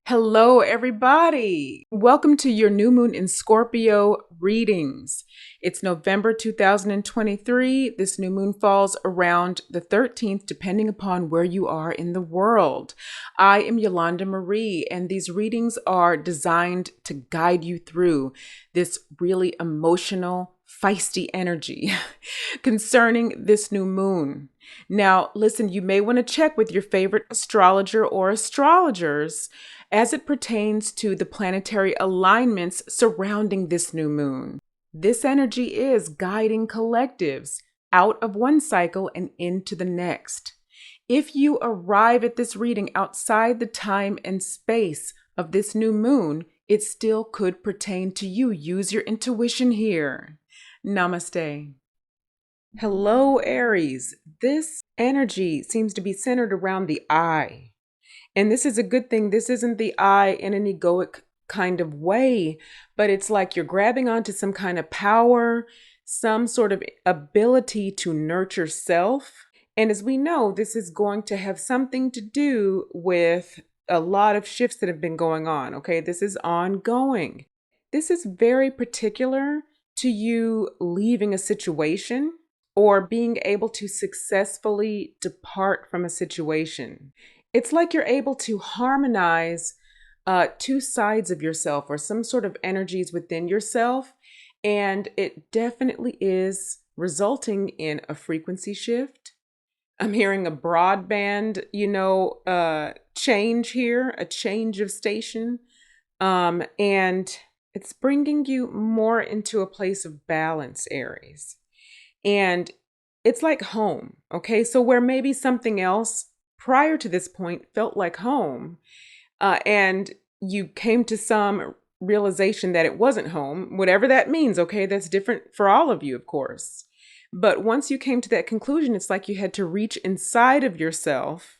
Hello, everybody. Welcome to your new moon in Scorpio readings. It's November 2023. This new moon falls around the 13th, depending upon where you are in the world. I am Yolanda Marie, and these readings are designed to guide you through this really emotional, feisty energy concerning this new moon. Now, listen, you may want to check with your favorite astrologer or astrologers as it pertains to the planetary alignments surrounding this new moon. This energy is guiding collectives out of one cycle and into the next. If you arrive at this reading outside the time and space of this new moon, it still could pertain to you. Use your intuition here. Namaste. Hello, Aries. This energy seems to be centered around the eye. And this is a good thing. This isn't the eye in an egoic kind of way, but it's like you're grabbing onto some kind of power, some sort of ability to nurture self. And as we know, this is going to have something to do with a lot of shifts that have been going on. Okay, this is ongoing. This is very particular to you leaving a situation or being able to successfully depart from a situation. It's like you're able to harmonize two sides of yourself or some sort of energies within yourself. And it definitely is resulting in a frequency shift. I'm hearing a broadband, change here, a change of station. And it's bringing you more into a place of balance, Aries. And it's like home, okay? So where maybe something else prior to this point felt like home, and you came to some realization that it wasn't home, whatever that means, okay? That's different for all of you, of course. But once you came to that conclusion, it's like you had to reach inside of yourself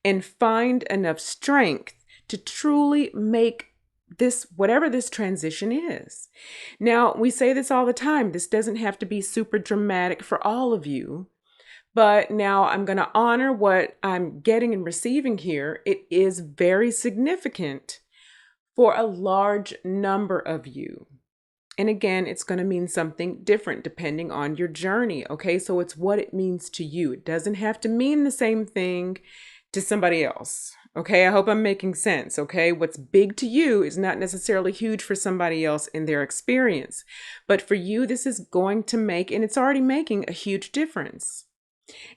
and find enough strength to truly make this, whatever this transition is. Now, we say this all the time. This doesn't have to be super dramatic for all of you. But now I'm going to honor what I'm getting and receiving here. It is very significant for a large number of you. And again, it's going to mean something different depending on your journey. Okay, so it's what it means to you. It doesn't have to mean the same thing to somebody else. Okay, I hope I'm making sense. Okay, what's big to you is not necessarily huge for somebody else in their experience. But for you, this is going to make, and it's already making a huge difference.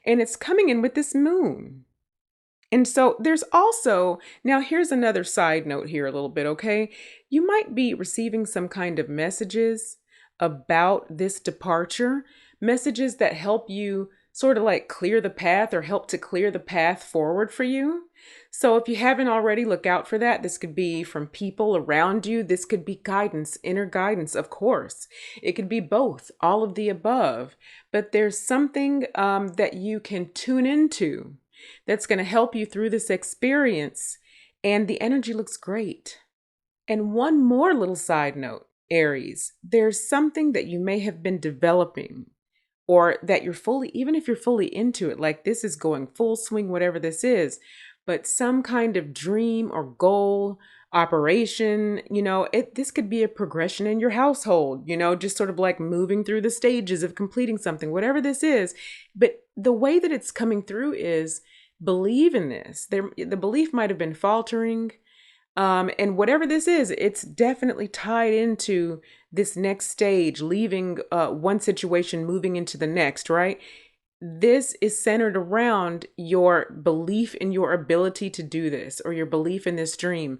And it's coming in with this moon. And so there's also, now here's another side note here a little bit, okay? You might be receiving some kind of messages about this departure, messages that help you sort of like clear the path or help to clear the path forward for you. So if you haven't already, look out for that. This could be from people around you. This could be guidance, inner guidance, of course. It could be both, all of the above. But there's something that you can tune into that's going to help you through this experience. And the energy looks great. And one more little side note, Aries, there's something that you may have been developing, or that you're fully, even if you're fully into it, like this is going full swing, whatever this is, but some kind of dream or goal, operation, this could be a progression in your household, just sort of like moving through the stages of completing something, whatever this is. But the way that it's coming through is believe in this. The belief might have been faltering. And whatever this is, it's definitely tied into this next stage, leaving one situation, moving into the next, right? This is centered around your belief in your ability to do this, or your belief in this dream.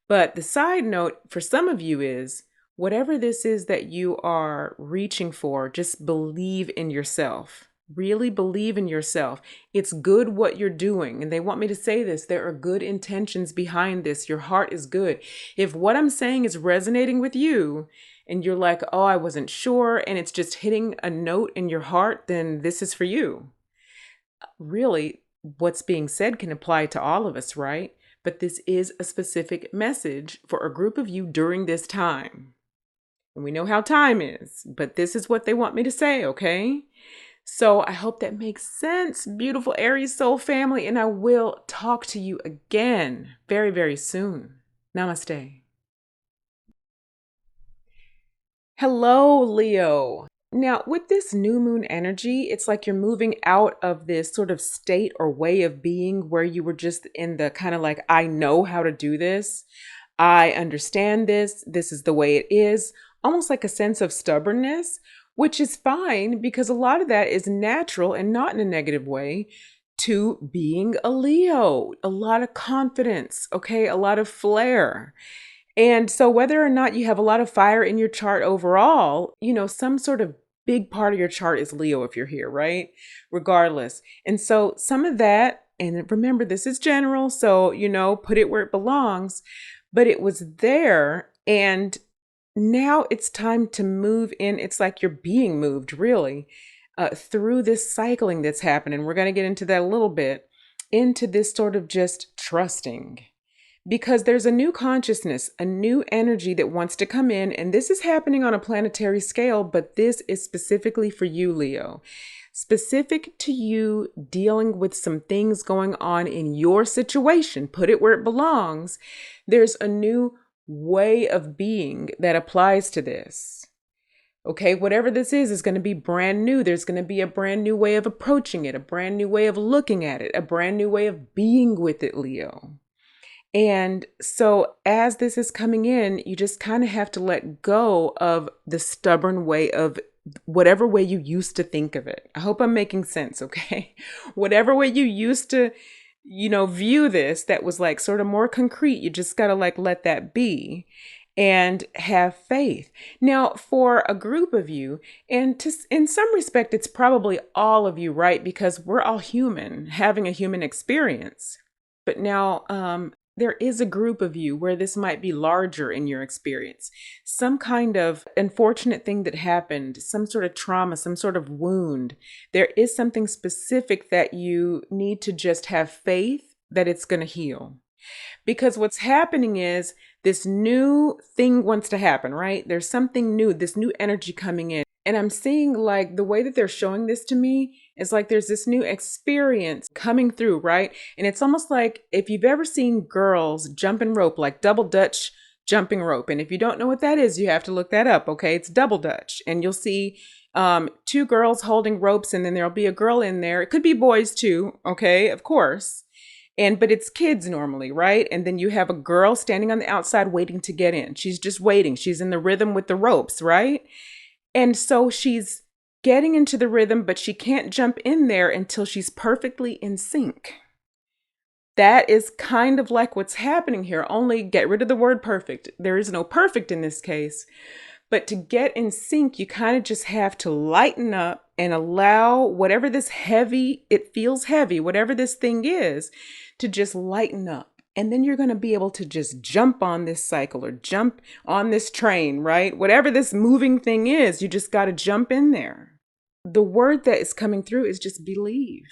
But the side note for some of you is, whatever this is that you are reaching for, just believe in yourself. Really believe in yourself. It's good what you're doing. And they want me to say this. There are good intentions behind this. Your heart is good. If what I'm saying is resonating with you and you're like, oh, I wasn't sure, and it's just hitting a note in your heart, then this is for you. Really, what's being said can apply to all of us, right? But this is a specific message for a group of you during this time. And we know how time is, but this is what they want me to say, okay? So I hope that makes sense, beautiful Aries soul family, and I will talk to you again very, very soon. Namaste. Hello, Leo. Now, with this new moon energy, it's like you're moving out of this sort of state or way of being where you were just in the kind of like, I know how to do this. I understand this. This is the way it is. Almost like a sense of stubbornness, which is fine because a lot of that is natural and not in a negative way to being a Leo. A lot of confidence, okay? A lot of flair. And so whether or not you have a lot of fire in your chart overall, some sort of big part of your chart is Leo if you're here, right? Regardless. And so some of that, and remember, this is general, so, put it where it belongs, but it was there. And now it's time to move in. It's like you're being moved, really, through this cycling that's happening. We're going to get into that a little bit, into this sort of just trusting. Because there's a new consciousness, a new energy that wants to come in. And this is happening on a planetary scale, but this is specifically for you, Leo. Specific to you dealing with some things going on in your situation. Put it where it belongs. There's a new way of being that applies to this. Okay, whatever this is going to be brand new. There's going to be a brand new way of approaching it, a brand new way of looking at it, a brand new way of being with it, Leo. And so as this is coming in, you just kind of have to let go of the stubborn way of whatever way you used to think of it. I hope I'm making sense, okay? Whatever way you used to, view this that was like sort of more concrete, you just got to like let that be and have faith. Now, for a group of you, and in some respect, it's probably all of you, right? Because we're all human, having a human experience. But now, there is a group of you where this might be larger in your experience. Some kind of unfortunate thing that happened, some sort of trauma, some sort of wound. There is something specific that you need to just have faith that it's going to heal. Because what's happening is this new thing wants to happen, right? There's something new, this new energy coming in. And I'm seeing like the way that they're showing this to me is like there's this new experience coming through, right? And it's almost like if you've ever seen girls jumping rope, like double Dutch jumping rope. And if you don't know what that is, you have to look that up, okay? It's double Dutch. And you'll see two girls holding ropes, and then there'll be a girl in there. It could be boys too, okay? Of course. But it's kids normally, right? And then you have a girl standing on the outside waiting to get in. She's just waiting. She's in the rhythm with the ropes, right? And so she's getting into the rhythm, but she can't jump in there until she's perfectly in sync. That is kind of like what's happening here. Only get rid of the word perfect. There is no perfect in this case. But to get in sync, you kind of just have to lighten up and allow whatever this heavy, it feels heavy, whatever this thing is, to just lighten up. And then you're going to be able to just jump on this cycle or jump on this train, right? Whatever this moving thing is, you just got to jump in there. The word that is coming through is just believe.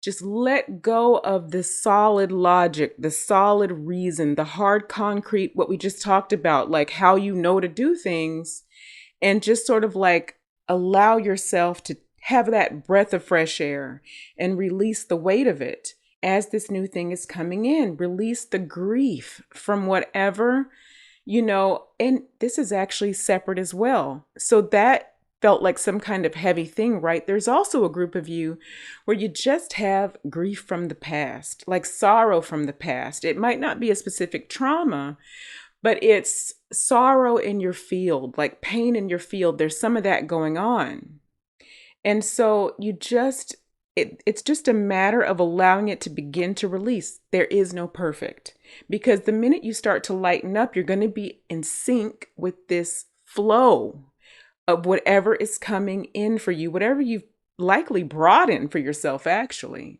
Just let go of the solid logic, the solid reason, the hard concrete, what we just talked about, like how you know to do things, and just sort of like allow yourself to have that breath of fresh air and release the weight of it. As this new thing is coming in, release the grief from whatever, and this is actually separate as well. So that felt like some kind of heavy thing, right? There's also a group of you where you just have grief from the past, like sorrow from the past. It might not be a specific trauma, but it's sorrow in your field, like pain in your field. There's some of that going on. And so it's just a matter of allowing it to begin to release. There is no perfect, because the minute you start to lighten up, you're going to be in sync with this flow of whatever is coming in for you, whatever you've likely brought in for yourself, actually.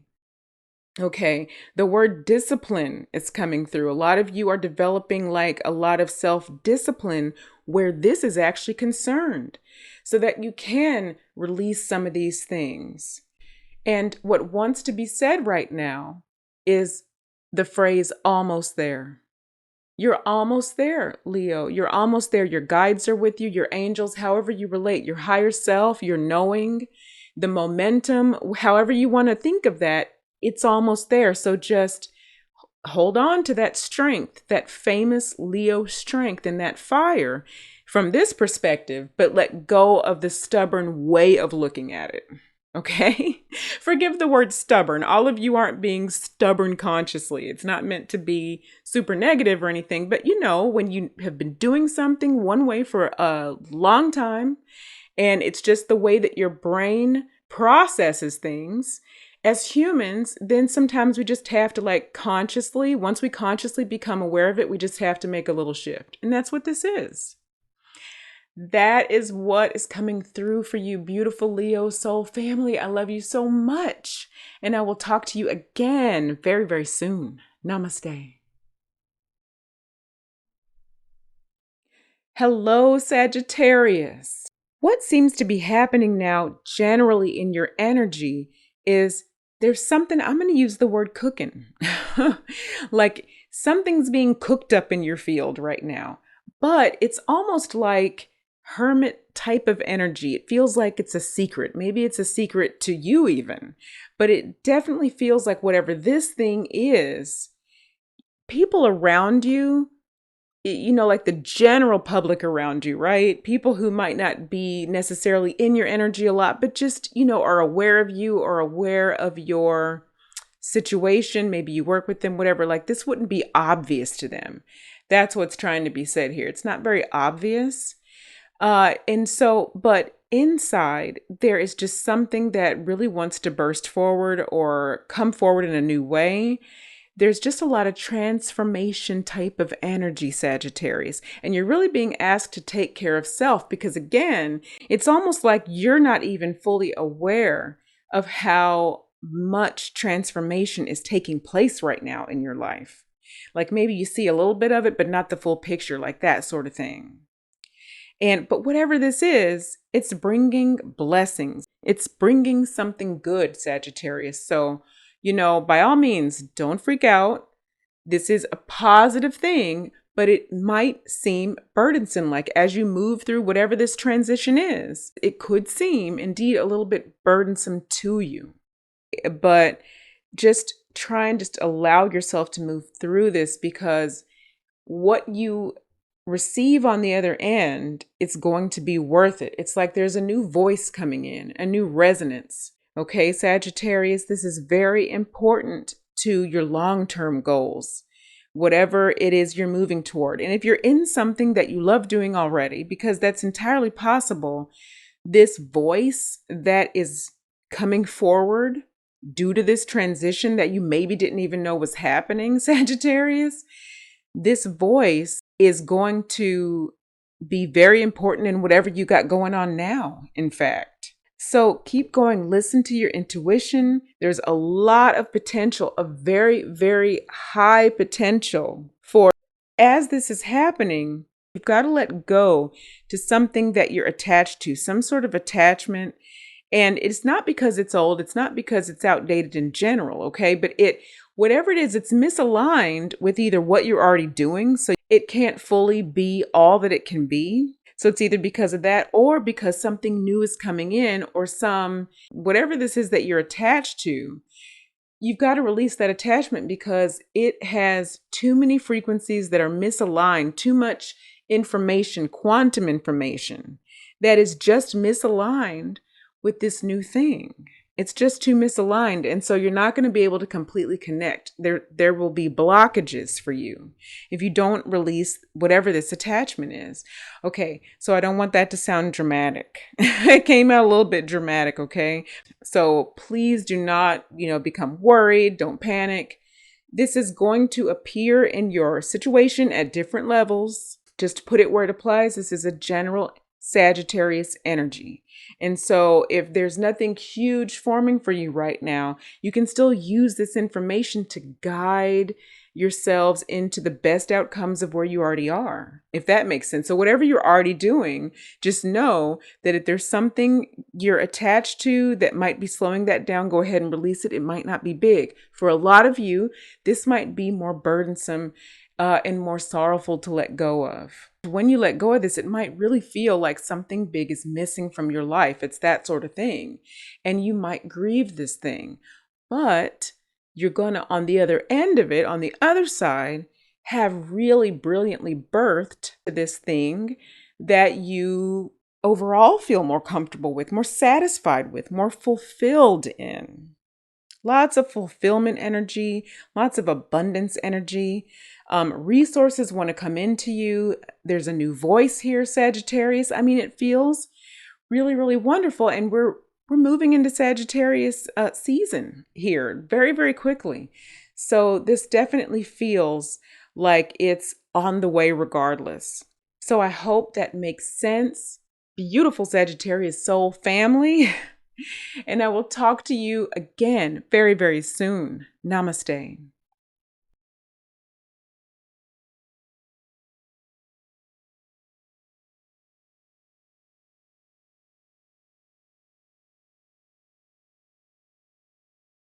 Okay, the word discipline is coming through. A lot of you are developing like a lot of self-discipline where this is actually concerned, so that you can release some of these things. And what wants to be said right now is the phrase almost there. You're almost there, Leo. You're almost there. Your guides are with you, your angels, however you relate, your higher self, your knowing, the momentum, however you want to think of that, it's almost there. So just hold on to that strength, that famous Leo strength and that fire from this perspective, but let go of the stubborn way of looking at it. Okay? Forgive the word stubborn. All of you aren't being stubborn consciously. It's not meant to be super negative or anything, but you know, when you have been doing something one way for a long time, and it's just the way that your brain processes things, as humans, then sometimes we just have to consciously, once we consciously become aware of it, we just have to make a little shift. And that's what this is. That is what is coming through for you, beautiful Leo soul family. I love you so much. And I will talk to you again very, very soon. Namaste. Hello, Sagittarius. What seems to be happening now generally in your energy is there's something, I'm going to use the word cooking. Like something's being cooked up in your field right now. But it's almost like hermit type of energy. It feels like it's a secret. Maybe it's a secret to you even. But it definitely feels like whatever this thing is, people around you, you know, like the general public around you, right? People who might not be necessarily in your energy a lot, but just, you know, are aware of you or aware of your situation. Maybe you work with them, whatever. Like this wouldn't be obvious to them. That's what's trying to be said here. It's not very obvious. But inside, there is just something that really wants to burst forward or come forward in a new way. There's just a lot of transformation type of energy, Sagittarius, and you're really being asked to take care of self because, again, it's almost like you're not even fully aware of how much transformation is taking place right now in your life. Like maybe you see a little bit of it, but not the full picture, like that sort of thing. But whatever this is, it's bringing blessings. It's bringing something good, Sagittarius. So, you know, by all means, don't freak out. This is a positive thing, but it might seem burdensome. Like as you move through whatever this transition is, it could seem indeed a little bit burdensome to you. But just try and just allow yourself to move through this because what you receive on the other end, it's going to be worth it. It's like there's a new voice coming in, a new resonance. Okay, Sagittarius, this is very important to your long-term goals, whatever it is you're moving toward. And if you're in something that you love doing already, because that's entirely possible, this voice that is coming forward due to this transition that you maybe didn't even know was happening, Sagittarius, this voice is going to be very important in whatever you got going on now, in fact. So keep going, listen to your intuition. There's a lot of potential, a very, very high potential for, as this is happening, you've got to let go to something that you're attached to, some sort of attachment. And it's not because it's old, it's not because it's outdated in general, okay? But whatever it is, it's misaligned with either what you're already doing, so it can't fully be all that it can be. So it's either because of that or because something new is coming in or whatever this is that you're attached to, you've got to release that attachment because it has too many frequencies that are misaligned, too much information, quantum information that is just misaligned with this new thing. It's just too misaligned. And so you're not going to be able to completely connect. There will be blockages for you if you don't release whatever this attachment is. Okay, so I don't want that to sound dramatic. It came out a little bit dramatic, okay? So please do not, become worried. Don't panic. This is going to appear in your situation at different levels. Just put it where it applies. This is a general Sagittarius energy. And so if there's nothing huge forming for you right now, you can still use this information to guide yourselves into the best outcomes of where you already are, if that makes sense. So whatever you're already doing, just know that if there's something you're attached to that might be slowing that down, go ahead and release it. It might not be big. For a lot of you, this might be more burdensome and more sorrowful to let go of. When you let go of this, it might really feel like something big is missing from your life. It's that sort of thing. And you might grieve this thing. But you're going to, on the other end of it, on the other side, have really brilliantly birthed this thing that you overall feel more comfortable with, more satisfied with, more fulfilled in. Lots of fulfillment energy, lots of abundance energy. Resources want to come into you. There's a new voice here, Sagittarius. I mean, it feels really, really wonderful. And we're moving into Sagittarius season here very, very quickly. So this definitely feels like it's on the way regardless. So I hope that makes sense. Beautiful Sagittarius soul family. And I will talk to you again very, very soon. Namaste.